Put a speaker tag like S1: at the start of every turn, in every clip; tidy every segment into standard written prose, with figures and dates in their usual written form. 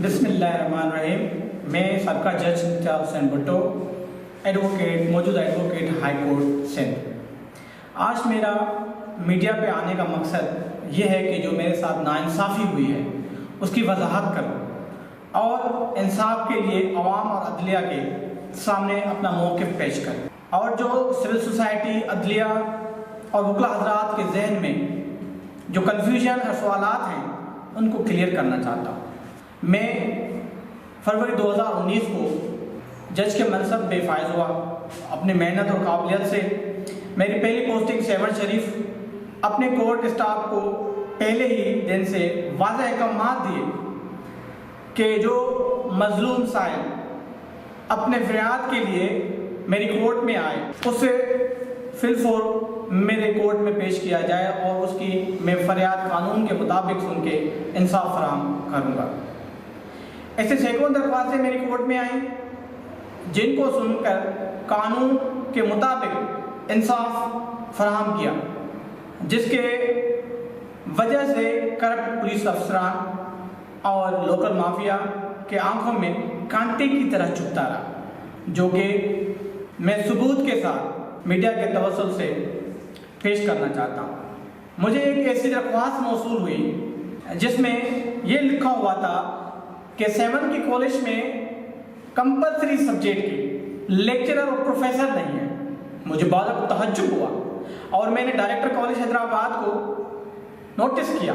S1: بسم اللہ الرحمن الرحیم. میں سابقہ جج امتیاز حسین بھٹو، ایڈوکیٹ، موجودہ ایڈوکیٹ ہائی کورٹ سندھ. آج میرا میڈیا پہ آنے کا مقصد یہ ہے کہ جو میرے ساتھ ناانصافی ہوئی ہے اس کی وضاحت کروں اور انصاف کے لیے عوام اور عدلیہ کے سامنے اپنا موقف پیش کروں، اور جو سول سوسائٹی، عدلیہ اور وکلا حضرات کے ذہن میں جو کنفیوژن اور سوالات ہیں ان کو کلیئر کرنا چاہتا ہوں. میں فروری 2019 کو جج کے منصب پہ فائز ہوا. اپنی محنت اور قابلیت سے میری پہلی پوسٹنگ سیون شریف. اپنے کورٹ اسٹاف کو پہلے ہی دن سے واضح احکامات دیے کہ جو مظلوم سائل اپنے فریاد کے لیے میری کورٹ میں آئے اسے فی الفور میرے کورٹ میں پیش کیا جائے اور اس کی میں فریاد قانون کے مطابق سن کے انصاف فراہم کروں گا. ایسے سینکڑوں درخواستیں میری کورٹ میں آئیں جن کو سن کر قانون کے مطابق انصاف فراہم کیا، جس کے وجہ سے کرپٹ پولیس افسران اور لوکل مافیا کے آنکھوں میں کانٹے کی طرح چبھتا رہا، جو کہ میں ثبوت کے ساتھ میڈیا کے توسل سے پیش کرنا چاہتا ہوں. مجھے ایک ایسی درخواست موصول ہوئی جس میں یہ لکھا ہوا تھا کہ 7 کی کالج میں کمپلسری سبجیکٹ کی لیکچرر اور پروفیسر نہیں ہے. مجھے بہت تعجب ہوا اور میں نے ڈائریکٹر کالج حیدرآباد کو نوٹس کیا،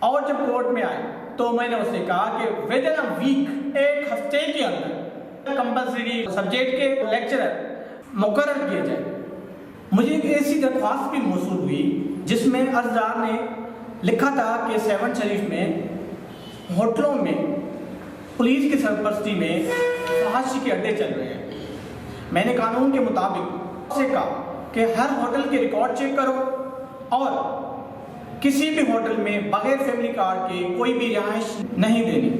S1: اور جب کورٹ میں آئے تو میں نے اس سے کہا کہ ود ان ویک، ایک ہفتے کے اندر کمپلسری سبجیکٹ کے لیکچرر مقرر کیے جائے. مجھے ایک ایسی درخواست بھی موصول ہوئی جس میں عرضدار نے لکھا تھا کہ 7 شریف میں ہوٹلوں میں پولیس کی سرپرستی میں فحاشی کے اڈے چل رہے ہیں. میں نے قانون کے مطابق سے کہا کہ ہر ہوٹل کے ریکارڈ چیک کرو اور کسی بھی ہوٹل میں بغیر فیملی کارڈ کے کوئی بھی رہائش نہیں دینی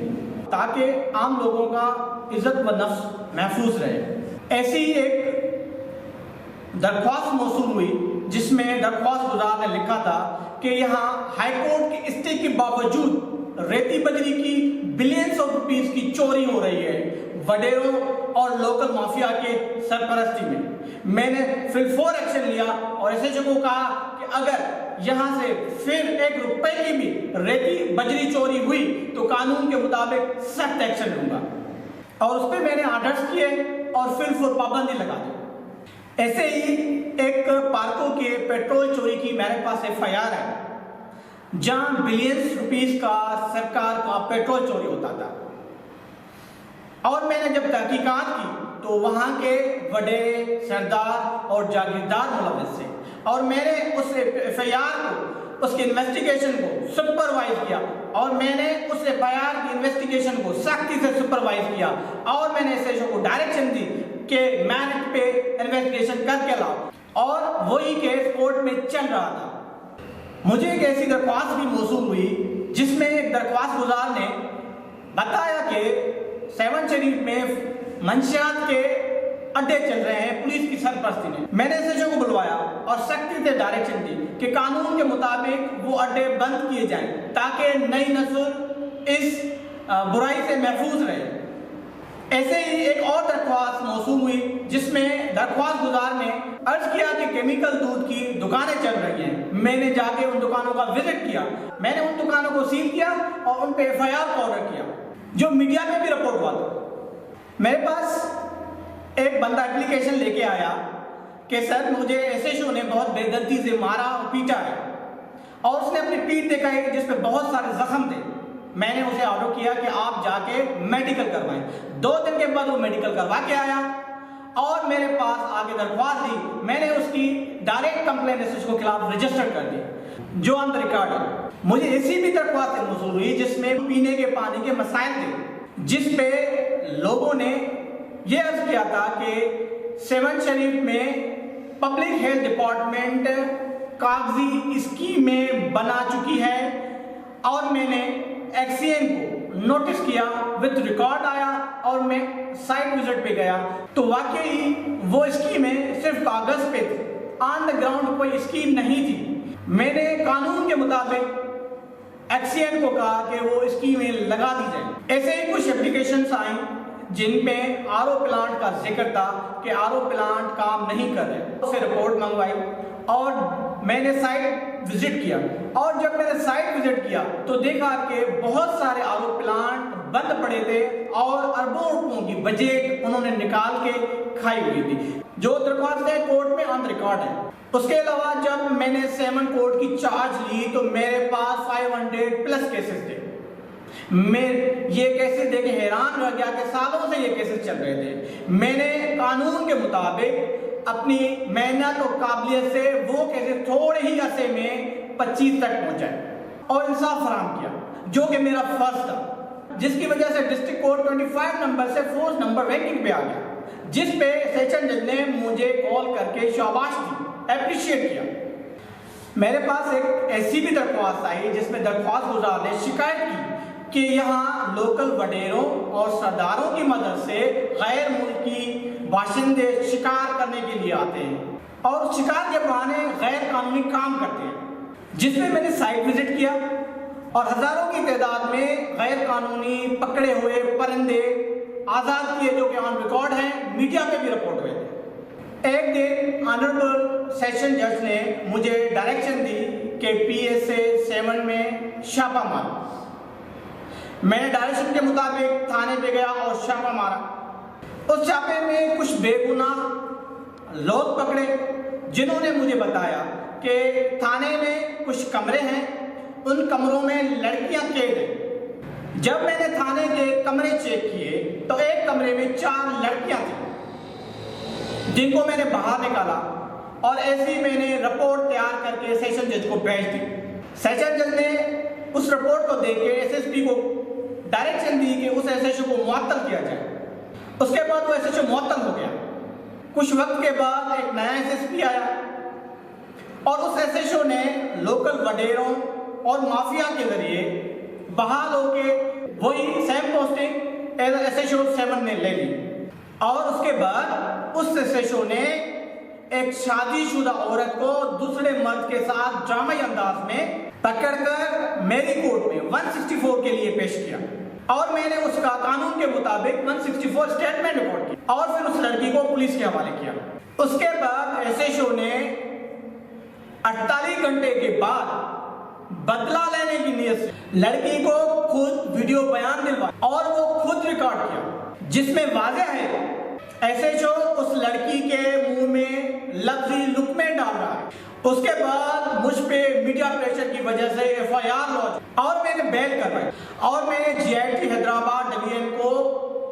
S1: تاکہ عام لوگوں کا عزت و نفس محفوظ رہے. ایسی ہی ایک درخواست موصول ہوئی جس میں درخواست گزار نے لکھا تھا کہ یہاں ہائی کورٹ کے اسٹے کے باوجود ریتی بجری کی بلینز آف روپیز کی چوری ہو رہی ہے وڈیروں اور لوکل مافیا کے سرپرستی میں. میں نے فی الفور ایکشن لیا اور ایس ایچ او کو کہا کہ اگر یہاں سے پھر 1 روپے کی بھی ریتی بجری چوری ہوئی تو قانون کے مطابق سخت ایکشن لوں گا، اور اس پہ میں نے آرڈرز کیے اور فی الفور پابندی لگا دی. ایسے ہی ایک پارکوں کے پیٹرول چوری کی میرے پاس FIR ہے جہاں بلینز روپیز کا سرکار کا پیٹرول چوری ہوتا تھا، اور میں نے جب تحقیقات کی تو وہاں کے وڈیرے، سردار اور جاگیردار ملوث تھے، اور میں نے اس FIR کو، اس کی انویسٹیگیشن کو سپروائز کیا، اور میں نے اس FIR کی انویسٹیگیشن کو سختی سے سپروائز کیا، اور میں نے SHO کو ڈائریکشن دی کہ میرٹ پہ انویسٹیگیشن کر کے لاؤ، اور وہی کیس کورٹ میں چل رہا تھا. مجھے ایک ایسی درخواست بھی موصول ہوئی جس میں ایک درخواست گزار نے بتایا کہ 7 شریف میں منشیات کے اڈے چل رہے ہیں پولیس کی سرپرستی میں. میں نے SHO کو بلوایا اور سختی سے ڈائریکشن دی کہ قانون کے مطابق وہ اڈے بند کیے جائیں تاکہ نئی نسل اس برائی سے محفوظ رہے. ایسے ہی ایک اور درخواست موصول ہوئی جس میں درخواست گزار نے عرض کیا کہ کیمیکل دودھ کی دکانیں چل رہی ہیں. میں نے جا کے ان دکانوں کا وزٹ کیا، میں نے ان دکانوں کو سیل کیا اور ان پہ FIR آرڈر کیا، جو میڈیا میں بھی رپورٹ ہوا تھا. میرے پاس ایک بندہ اپلیکیشن لے کے آیا کہ سر مجھے SHO نے بہت بے دردی سے مارا اور پیٹا ہے، اور اس نے اپنی پیٹھ دکھائی جس پہ بہت سارے زخم تھے. میں نے اسے آرڈر کیا کہ آپ جا کے میڈیکل کروائیں. 2 دن کے بعد وہ میڈیکل کروا کے آیا اور میرے پاس آگے درخواست دی. میں نے اس کی ڈائریکٹ کمپلین SHO کے خلاف رجسٹر کر دی جو آن ریکارڈ ہے. مجھے ایسی بھی درخواست موصول ہوئی جس میں پینے کے پانی کے مسائل تھے، جس پہ لوگوں نے یہ عرض کیا تھا کہ 7 شریف میں پبلک ہیلتھ ڈپارٹمنٹ کاغذی اسکیمیں بنا چکی ہے، اور میں نے ایکسین کو نوٹس کیا، وتھ ریکارڈ آیا اور میں سائٹ وزٹ پہ گیا تو واقعی وہ اسکیمیں صرف کاغذ پہ تھی، آن دا گراؤنڈ کوئی اسکیم نہیں تھی. میں نے قانون کے مطابق एक्सीएन को कहा कि वो स्कीमें लगा दी जाए। ऐसे ही कुछ एप्लीकेशंस आई जिन पे आरओ प्लांट का जिक्र था कि आरओ प्लांट काम नहीं कर रहे। उससे रिपोर्ट मंगवाई और मैंने साइट विजिट किया, और जब मैंने साइट विजिट किया तो देखा कि बहुत सारे आरओ प्लांट बंद पड़े थे और अरबों रुपयों की बजट उन्होंने निकाल के खाई हुई थी, जो दरख्वास्तें कोर्ट में ऑन रिकॉर्ड है। उसके अलावा जब मैंने 7 कोर्ट की चार्ज ली तो मेरे पास 500 प्लस केसेस थे। मैं ये केसेस देख के हैरान रह गया कि सालों से ये केसेस चल रहे थे। मैंने कानून के मुताबिक अपनी मेहनत और काबिलियत से वो केसेस थोड़े ही अरसे में 25 तक पहुंचाए और इंसाफ फराहम किया, जो कि मेरा फर्ज था, जिसकी वजह से डिस्ट्रिक्ट कोर्ट 25 नंबर से 4 नंबर रैंकिंग पे आ गया, जिस पे सेशन जज ने मुझे कॉल करके शाबाश दी, एप्रिशिएट किया। मेरे पास एक ऐसी भी दरख्वास्त आई जिसमें दरख्वास्त गुजार ने शिकायत की कि यहाँ लोकल वडेरों और सरदारों की मदद से गैर मुल्की बाशिंदे शिकार करने के लिए आते हैं और शिकार के बहाने गैर कानूनी काम करते हैं, जिसमें मैंने साइट विजिट किया और हजारों की तादाद में गैर कानूनी पकड़े हुए परिंदे आज़ाद किए, जो कि ऑन रिकॉर्ड हैं, मीडिया पे भी रिपोर्ट हुए थे। एक दिन ऑनरेबल सेशन जज ने मुझे डायरेक्शन दी कि PSA 7 में छापा मारो। मैंने डायरेक्शन के मुताबिक थाने पे गया और छापा मारा। उस छापे में कुछ बेगुनाह लोग पकड़े जिन्होंने मुझे बताया कि थाने में कुछ कमरे हैं, उन कमरों में लड़कियां कैद हैं। जब मैंने थाने के कमरे चेक किए तो एक कमरे में 4 लड़कियां थी जिनको मैंने बाहर निकाला और ऐसी मैंने रिपोर्ट तैयार करके सेशन जज को भेज दी। सेशन जज ने उस रिपोर्ट को देख के SSP को डायरेक्शन दी कि उस SHO को मुअत्तल किया जाए। उसके बाद वो SHO मुअत्तल हो गया। कुछ वक्त के बाद एक नया SSP आया और उस SHO ने लोकल वडेरों और माफिया के जरिए बहाल होके वही सेम पोस्टिंग SHO 7 ने ले ली और उसके बाद उस SHO ने एक शादीशुदा औरत को दूसरे मर्द के साथ ड्रामाई अंदाज में पकड़कर मेरी कोर्ट में 164 के लिए पेश किया और मैंने उसका कानून के मुताबिक 164 स्टेटमेंट रिकॉर्ड की और फिर उस लड़की को पुलिस के हवाले किया। उसके बाद SHO ने 48 घंटे के बाद बदला लेने की नीयत से लड़की को खुद वीडियो बयान दिलवाया और वो खुद रिकॉर्ड किया, जिसमें वाज़ेह है SHO उस लड़की के मुंह में लफ्जी लुकमे डाल रहा है। उसके बाद मुझ पे मीडिया प्रेशर की वजह से FIR लॉन्च और मैंने बेल करवाई और मैंने GIT हैदराबाद डिवीजन को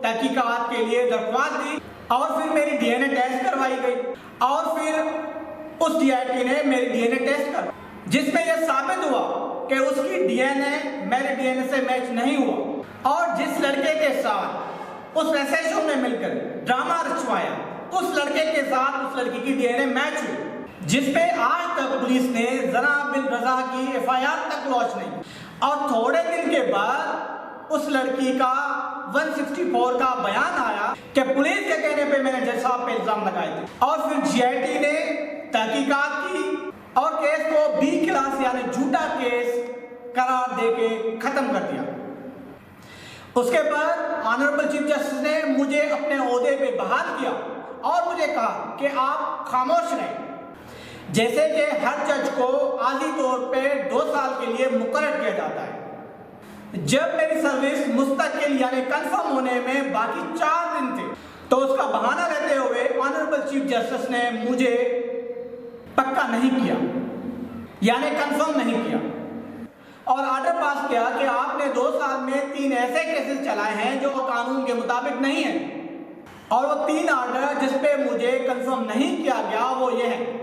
S1: तहकीकात के लिए दरख्वास्त दी और फिर मेरी DNA टेस्ट करवाई गई और फिर उस DIT ने मेरी DNA टेस्ट करवाई, जिसमें यह साबित हुआ कि उसकी DNA मेरे DNA से मैच नहीं हुआ और जिस लड़के के साथ उस SHO ने मिलकर ड्रामा रचवाया उस लड़के के साथ उस लड़की की DNA मैच हुई, जिसपे आज तक पुलिस ने जनाब बिन रजा की FIR तक लॉन्च नहीं। और थोड़े दिन के बाद उस लड़की का 164 का बयान आया कि पुलिस के कहने पे मैंने जज साहब पे इल्जाम लगाए थे और फिर GIT ने तहकीकात की और केस को B क्लास यानी झूठा केस करार दे के खत्म कर दिया। उसके बाद ऑनरेबल चीफ जस्टिस ने मुझे अपने ओहदे पे बहाल किया और मुझे कहा कि आप खामोश रहें, जैसे कि हर जज को आज़ी तौर पे 2 साल के लिए मुकर्रर किया जाता है। जब मेरी सर्विस मुस्तकिल यानी कंफर्म होने में बाकी 4 दिन थे तो उसका बहाना लेते हुए ऑनरेबल चीफ जस्टिस ने मुझे पक्का नहीं किया यानी कंफर्म नहीं किया और आर्डर पास किया कि आपने 2 साल में 3 ऐसे केसेस चलाए हैं जो कानून के मुताबिक नहीं है और वो 3 आर्डर जिस पे मुझे कंफर्म नहीं किया गया वो ये है।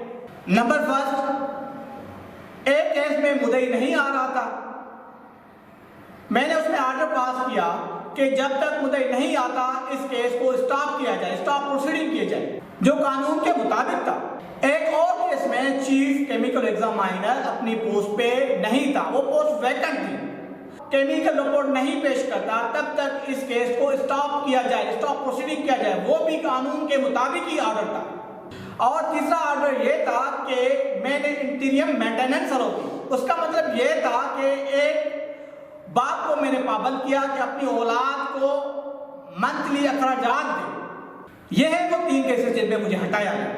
S1: नंबर 1, एक केस में मुद्दई नहीं आ रहा था, मैंने उसमें आर्डर पास किया कि जब तक मुद्दई नहीं आता इस केस को स्टॉप किया जाए, स्टॉप प्रोसीडिंग किया जाए, जो कानून के मुताबिक था। एक और केस में चीफ केमिकल एग्जामिनर अपनी पोस्ट पे नहीं था, वो पोस्ट वैकेंट थी, केमिकल रिपोर्ट नहीं पेश करता तब तक इस केस को स्टॉप किया जाए, स्टॉप प्रोसीडिंग किया जाए, वो भी कानून के मुताबिक ही आर्डर था। और तीसरा ऑर्डर ये था कि मैंने इंटीरियम मेंटेनेंस अलाउ की। उसका मतलब ये था कि एक बाप को मैंने पाबंद किया कि अपनी औलाद को मंथली अखराजात दे। ये है वो 3 केसेस जिनमें मुझे हटाया गया,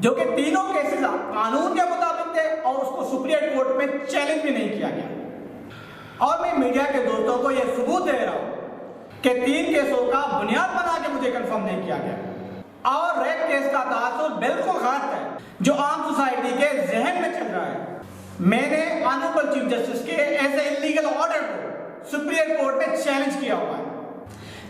S1: जो कि तीनों केसेस कानून के मुताबिक थे और उसको सुप्रीम कोर्ट में चैलेंज भी नहीं किया गया। और मैं मीडिया के दोस्तों को यह सबूत दे रहा हूं कि 3 केसों का बुनियाद बना के मुझे कंफर्म नहीं किया गया। और रेप केस का तासुर बिल्कुल गलत है जो आम सोसाइटी के जहन में चल रहा है। मैंने ऑनरेबल चीफ जस्टिस के ऐसे इलीगल ऑर्डर को सुप्रीम कोर्ट में चैलेंज किया हुआ है।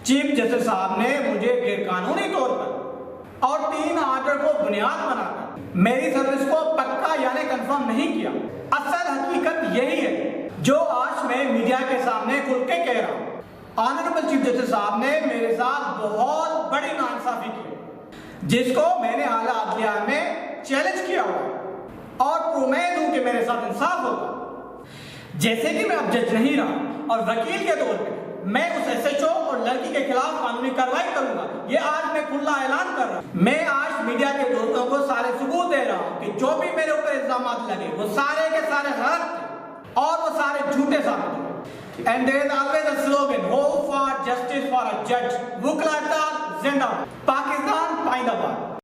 S1: चीफ जस्टिस साहब ने मुझे गैरकानूनी तौर पर और 3 ऑर्डर को बुनियाद बनाकर मेरी सर्विस को पक्का यानी कंफर्म नहीं किया। असल हकीकत यही है जो आज मैं मीडिया के सामने खुल के कह रहा हूं। ऑनरेबल चीफ जस्टिस साहब ने मेरे साथ बहुत बड़ी नाइंसाफी की, जिसको मैंने आला अदलिया में चैलेंज किया हुआ है और उम्मीद हूं कि मेरे साथ इंसाफ होगा। जैसे कि मैं अब जज नहीं रहा और वकील के तौर पे मैं उस एसएचओ और लड़की के खिलाफ कानूनी कार्रवाई करूंगा, ये आज मैं खुला ऐलान कर रहा हूं। मैं आज मीडिया के दोस्तों को सारे सबूत दे रहा हूं कि जो भी मेरे ऊपर इल्जामात लगे वो सारे के सारे गलत थे और वो सारे झूठे साबित हुए। And there is always a slogan, hope for justice for a judge. वुकला जिंदाबाद, पाकिस्तान पाइंदाबाद।